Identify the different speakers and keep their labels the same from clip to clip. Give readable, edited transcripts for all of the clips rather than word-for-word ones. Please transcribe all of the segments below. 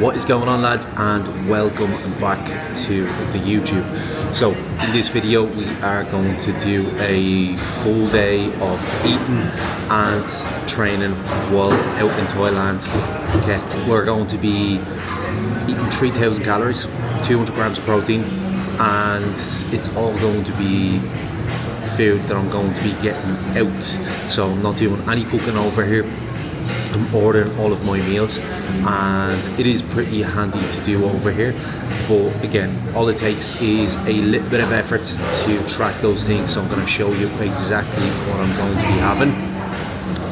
Speaker 1: What is going on, lads, and welcome back to the YouTube. So in this video we are going to do a full day of eating and training while out in Thailand, Phuket. We're going to be eating 3,000 calories, 200 grams of protein, and it's all going to be food that I'm going to be getting out. So I'm not doing any cooking over here. I'm ordering all of my meals, and it is pretty handy to do over here, but again, all it takes is a little bit of effort to track those things. So I'm going to show you exactly what I'm going to be having.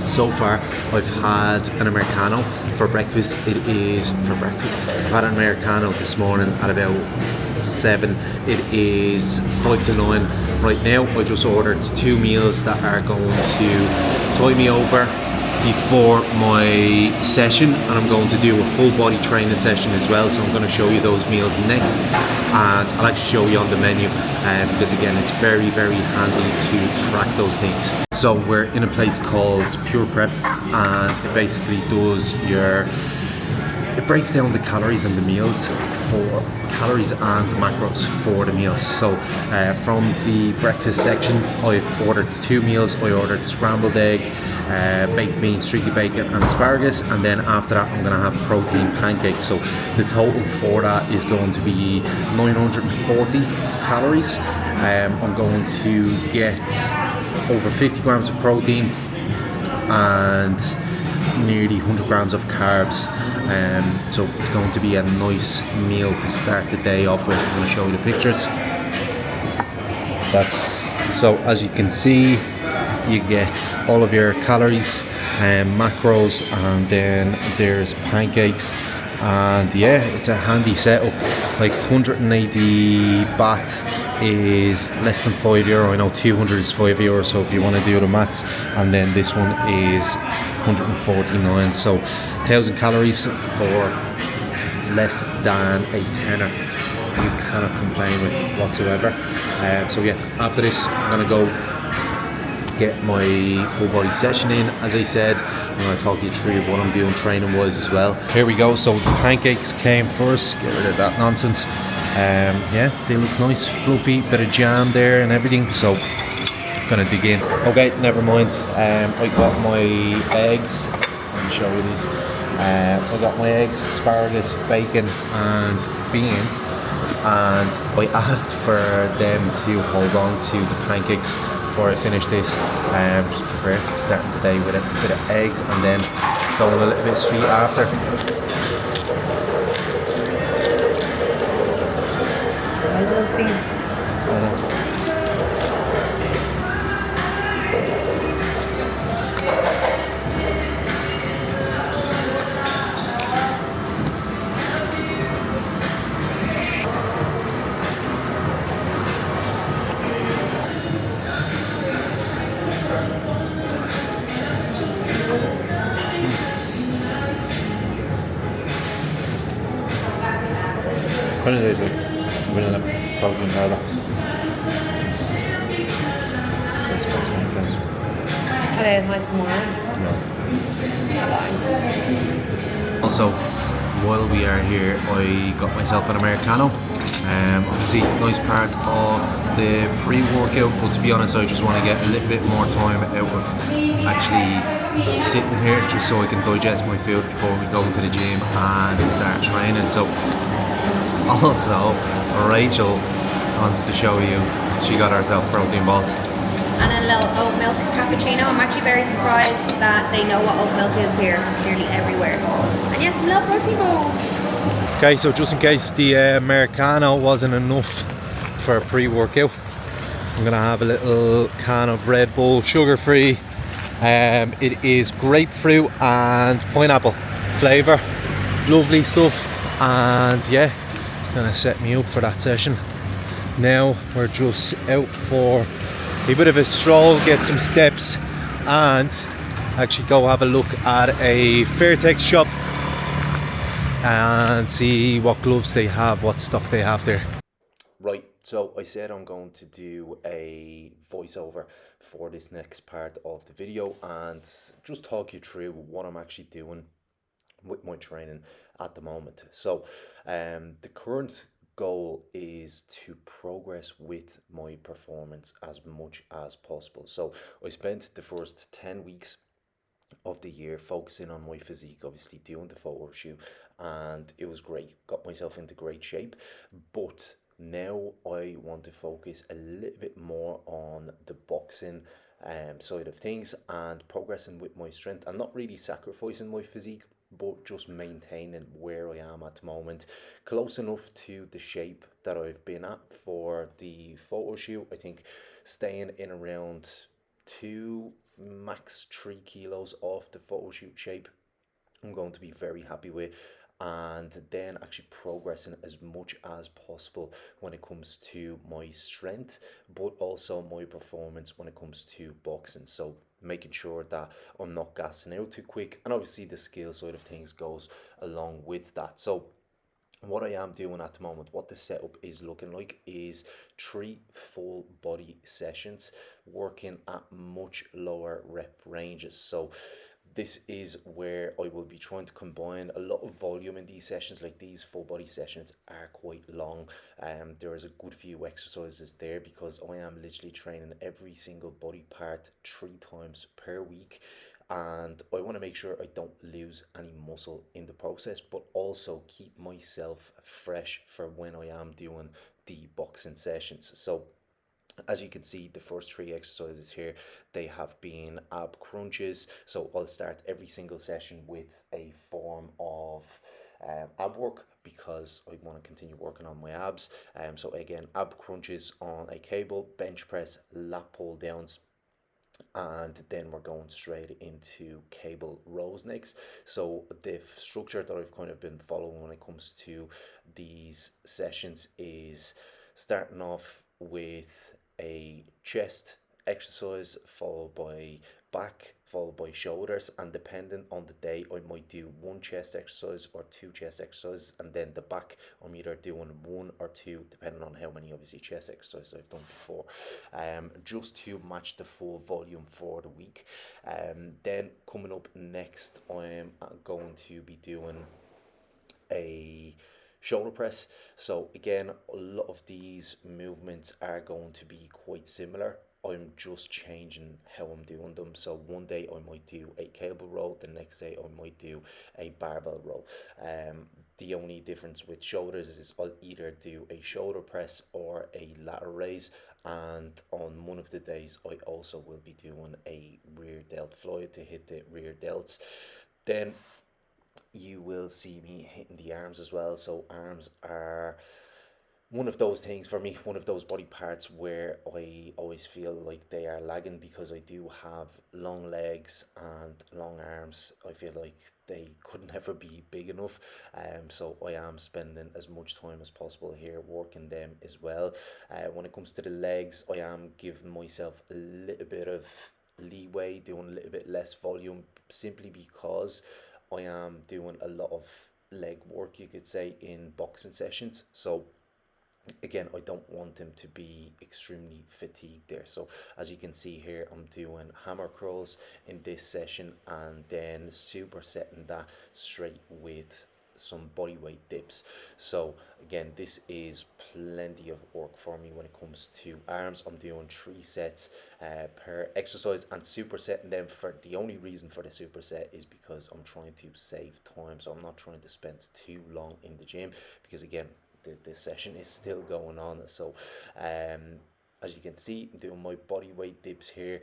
Speaker 1: So far I've had an Americano for breakfast. I've had an Americano this morning at about 7. It is 5 to 9 right now. I just ordered 2 meals that are going to tie me over before my session, and I'm going to do a full body training session as well. So I'm going to show you those meals next, and I'll actually show you on the menu because again, it's very handy to track those things. So we're in a place called Pure Prep, and it basically it breaks down the calories and the meals for calories and macros for the meals. So from the breakfast section, I've ordered 2 meals. I ordered scrambled egg, baked beans, streaky bacon and asparagus, and then after that I'm going to have protein pancakes. So the total for that is going to be 940 calories. I'm going to get over 50 grams of protein and nearly 100 grams of carbs. So it's going to be a nice meal to start the day off with. I'm going to show you the pictures. So as you can see, you get all of your calories and macros, and then there's pancakes, and yeah, it's a handy setup. Like 180 baht is less than €5. I know 200 is €5, so if you want to do the maths, and then this one is 149, so 1,000 calories for less than a tenner. You cannot complain with whatsoever. So yeah, after this I'm gonna go get my full body session in. As I said, I'm going to talk you through what I'm doing training wise as well. Here we go. So the pancakes came first. Get rid of that nonsense. Yeah, they look nice, fluffy, bit of jam there and everything. So I'm going to dig in. Okay, never mind. I got my eggs. Let me show you these. I got my eggs, asparagus, bacon and beans, and I asked for them to hold on to the pancakes before I finish this. Just prefer starting the day with a bit of eggs and then going a little bit sweet after.
Speaker 2: Size of those beans.
Speaker 1: Kind of tastes like vanilla protein powder. So it's supposed to make sense.
Speaker 2: Are they as nice tomorrow?
Speaker 1: No. Also, while we are here, I got myself an Americano. Obviously, nice part of the pre-workout, but to be honest, I just want to get a little bit more time out of actually sitting here just so I can digest my food before we go to the gym and start training. So also, Rachel wants to show you she got herself protein balls.
Speaker 2: And a little oat milk cappuccino. I'm actually very surprised that they know what oat milk is here nearly everywhere. And yes, some little protein balls.
Speaker 1: Okay, so just in case the Americano wasn't enough for a pre-workout, I'm gonna have a little can of Red Bull, sugar-free. It is grapefruit and pineapple flavour. Lovely stuff, and yeah, it's gonna set me up for that session. Now we're just out for a bit of a stroll, get some steps, and actually go have a look at a Fairtex shop and see what gloves they have, what stock they have there. Right, so I said I'm going to do a voiceover for this next part of the video and just talk you through what I'm actually doing with my training at the moment. So the current goal is to progress with my performance as much as possible. So I spent the first 10 weeks of the year focusing on my physique, obviously doing the photo shoot, and it was great. Got myself into great shape, but now I want to focus a little bit more on the boxing side of things and progressing with my strength. I'm not really sacrificing my physique, but just maintaining where I am at the moment, close enough to the shape that I've been at for the photo shoot. I think staying in around 2 max 3 kilos off the photo shoot shape I'm going to be very happy with, and then actually progressing as much as possible when it comes to my strength, but also my performance when it comes to boxing. So making sure that I'm not gassing out too quick, and obviously the skill side of things goes along with that. So what I am doing at the moment, what the setup is looking like, is 3 full body sessions working at much lower rep ranges. So this is where I will be trying to combine a lot of volume in these sessions. Like, these full body sessions are quite long. There is a good few exercises there because I am literally training every single body part 3 times per week, and I want to make sure I don't lose any muscle in the process, but also keep myself fresh for when I am doing the boxing sessions. So as you can see, the first 3 exercises here, they have been ab crunches. So I'll start every single session with a form of ab work because I want to continue working on my abs. So again, ab crunches on a cable, bench press, lat pull downs, and then we're going straight into cable rows next. So the structure that I've kind of been following when it comes to these sessions is starting off with a chest exercise, followed by back, followed by shoulders, and depending on the day I might do 1 chest exercise or 2 chest exercises, and then the back I'm either doing 1 or 2 depending on how many obviously chest exercises I've done before, just to match the full volume for the week. Then coming up next, I'm going to be doing a shoulder press. So again, a lot of these movements are going to be quite similar. I'm just changing how I'm doing them. So one day I might do a cable row, the next day I might do a barbell row. The only difference with shoulders is I'll either do a shoulder press or a lateral raise, and on one of the days I also will be doing a rear delt fly to hit the rear delts. Then you will see me hitting the arms as well. So arms are one of those things for me, one of those body parts where I always feel like they are lagging because I do have long legs and long arms. I feel like they could never be big enough. So I am spending as much time as possible here working them as well. When it comes to the legs, I am giving myself a little bit of leeway, doing a little bit less volume, simply because I am doing a lot of leg work, you could say, in boxing sessions. So again, I don't want them to be extremely fatigued there. So as you can see here, I'm doing hammer curls in this session and then supersetting that straight with some body weight dips. So again, this is plenty of work for me when it comes to arms. I'm doing 3 sets per exercise and supersetting them. For the only reason for the superset is because I'm trying to save time, so I'm not trying to spend too long in the gym, because again, the session is still going on. So as you can see, I'm doing my body weight dips here,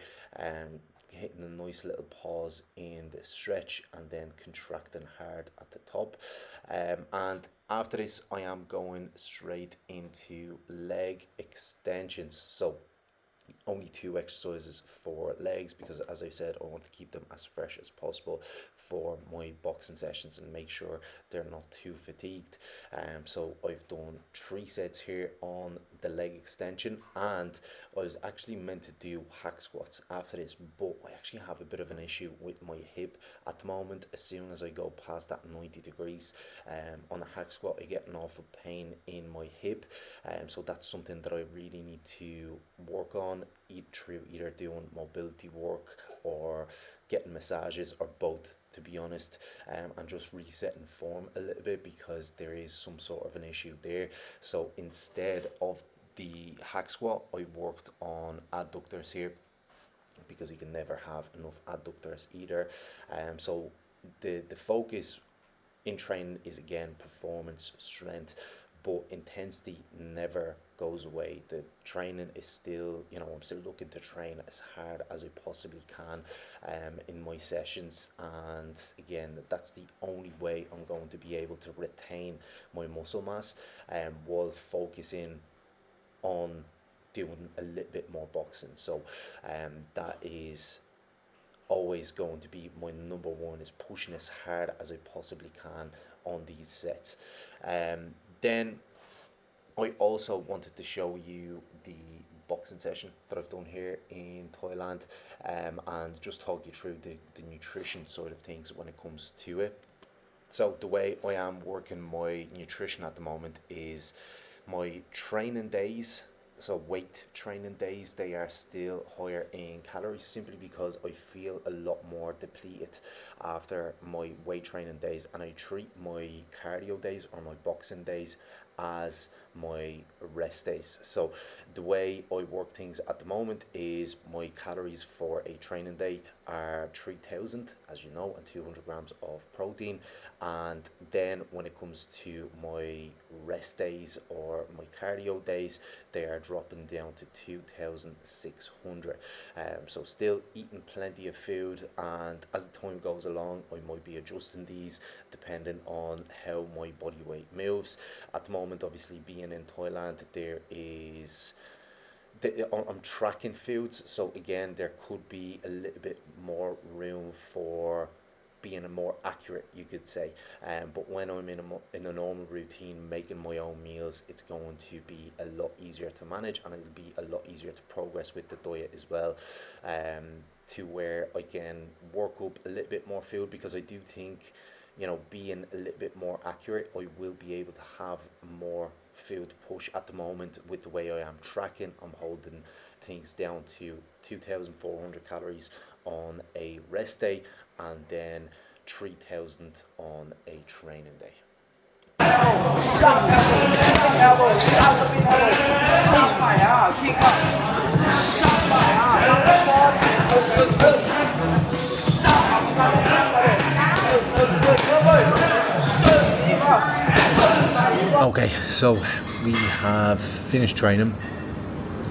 Speaker 1: hitting a nice little pause in the stretch and then contracting hard at the top. And after this, I am going straight into leg extensions. So only 2 exercises for legs, because as I said, I want to keep them as fresh as possible for my boxing sessions and make sure they're not too fatigued. So I've done 3 sets here on the leg extension, and I was actually meant to do hack squats after this, but I actually have a bit of an issue with my hip at the moment. As soon as I go past that 90 degrees on a hack squat, I get an awful pain in my hip. So that's something that I really need to work on. on through either doing mobility work or getting massages, or both, to be honest, and just resetting form a little bit because there is some sort of an issue there. So instead of the hack squat, I worked on adductors here, because you can never have enough adductors either. So the focus in training is, again, performance, strength, but intensity never goes away. The training is still, I'm still looking to train as hard as I possibly can in my sessions, and again, that's the only way I'm going to be able to retain my muscle mass, while focusing on doing a little bit more boxing. So that is always going to be my number one, is pushing as hard as I possibly can on these sets. Then I also wanted to show you the boxing session that I've done here in Thailand, and just talk you through the nutrition side of things when it comes to it. So the way I am working my nutrition at the moment is my training days, so weight training days, they are still higher in calories, simply because I feel a lot more depleted after my weight training days, and I treat my cardio days or my boxing days as my rest days. So the way I work things at the moment is my calories for a training day are 3,000, as you know, and 200 grams of protein. And then when it comes to my rest days or my cardio days, they are dropping down to 2,600. So still eating plenty of food, and as the time goes along, I might be adjusting these depending on how my body weight moves. At the moment, obviously, being in Thailand, I'm tracking foods, so again, there could be a little bit more room for being a more accurate, you could say. But when I'm in a normal routine, making my own meals, it's going to be a lot easier to manage, and it'll be a lot easier to progress with the diet as well, to where I can work up a little bit more food, because I do think, being a little bit more accurate, I will be able to have more food push. At the moment, with the way I am tracking, I'm holding things down to 2,400 calories on a rest day, and then 3,000 on a training day. Okay, so we have finished training.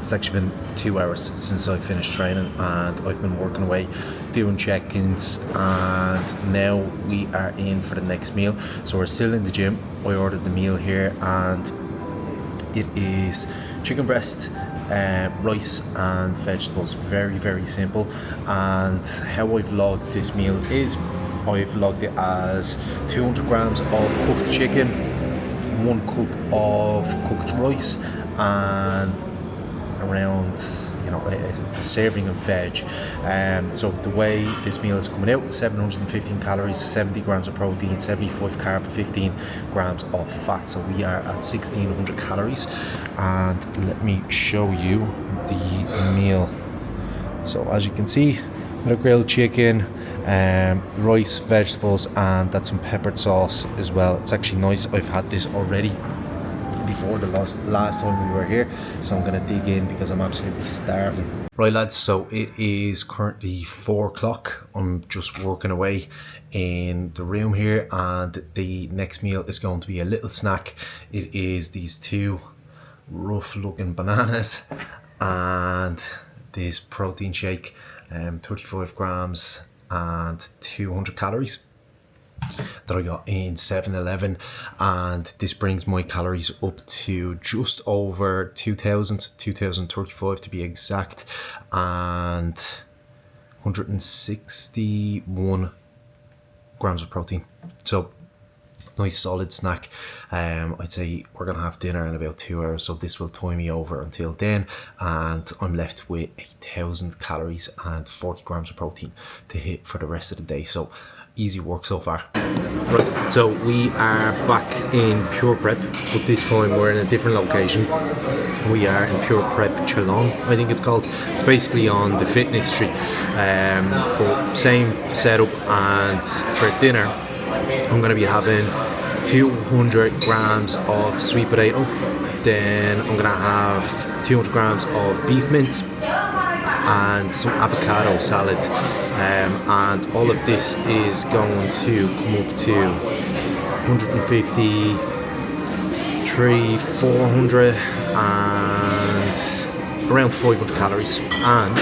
Speaker 1: It's actually been 2 hours since I finished training, and I've been working away doing check-ins, and now we are in for the next meal. So we're still in the gym. I ordered the meal here, and it is chicken breast, rice and vegetables. Very, very simple. And how I've logged this meal is I've logged it as 200 grams of cooked chicken, 1 cup of cooked rice, and around a serving of veg. So the way this meal is coming out, 715 calories, 70 grams of protein, 75 carb, 15 grams of fat. So we are at 1,600 calories, and let me show you the meal. So as you can see, the grilled chicken, rice, vegetables, and that's some peppered sauce as well. It's actually nice. I've had this already before the last time we were here, so I'm gonna dig in because I'm absolutely starving. Right, lads, so it is currently 4 o'clock. I'm just working away in the room here, and the next meal is going to be a little snack. It is these 2 rough looking bananas and this protein shake, 35 grams and 200 calories that I got in 7-Eleven, and this brings my calories up to just over 2,035 to be exact, and 161 grams of protein. So nice solid snack. I'd say we're gonna have dinner in about 2 hours, so this will tie me over until then, and I'm left with 1,000 calories and 40 grams of protein to hit for the rest of the day. So easy work so far. Right, so we are back in Pure Prep, but this time we're in a different location. We are in Pure Prep Chalon, I think it's called. It's basically on the fitness street, but same setup. And for dinner, I'm going to be having 200 grams of sweet potato. Then I'm going to have 200 grams of beef mince and some avocado salad, and all of this is going to come up to 150, 400 and around 500 calories. And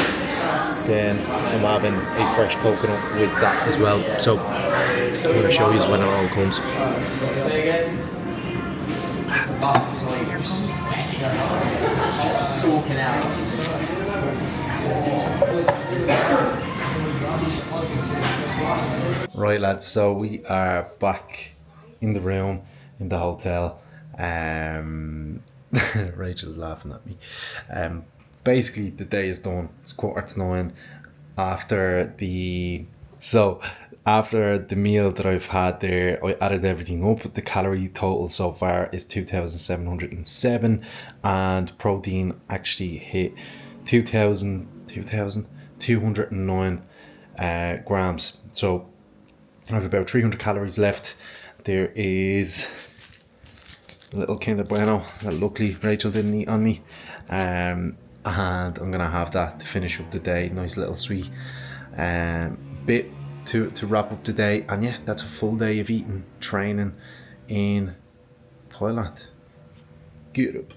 Speaker 1: then I'm having a fresh coconut with that as well, so I'm going to show you when it all comes. Right lads, so we are back in the room in the hotel. Rachel's laughing at me. Basically the day is done. It's 9:15 after the meal that I've had there. I added everything up. The calorie total so far is 2,707, and protein actually hit 2,209 grams. So I have about 300 calories left. There is a little Kinder Bueno that luckily Rachel didn't eat on me, and I'm gonna have that to finish up the day. Nice little sweet bit to wrap up the day. And yeah, that's a full day of eating, training in Thailand. Get up.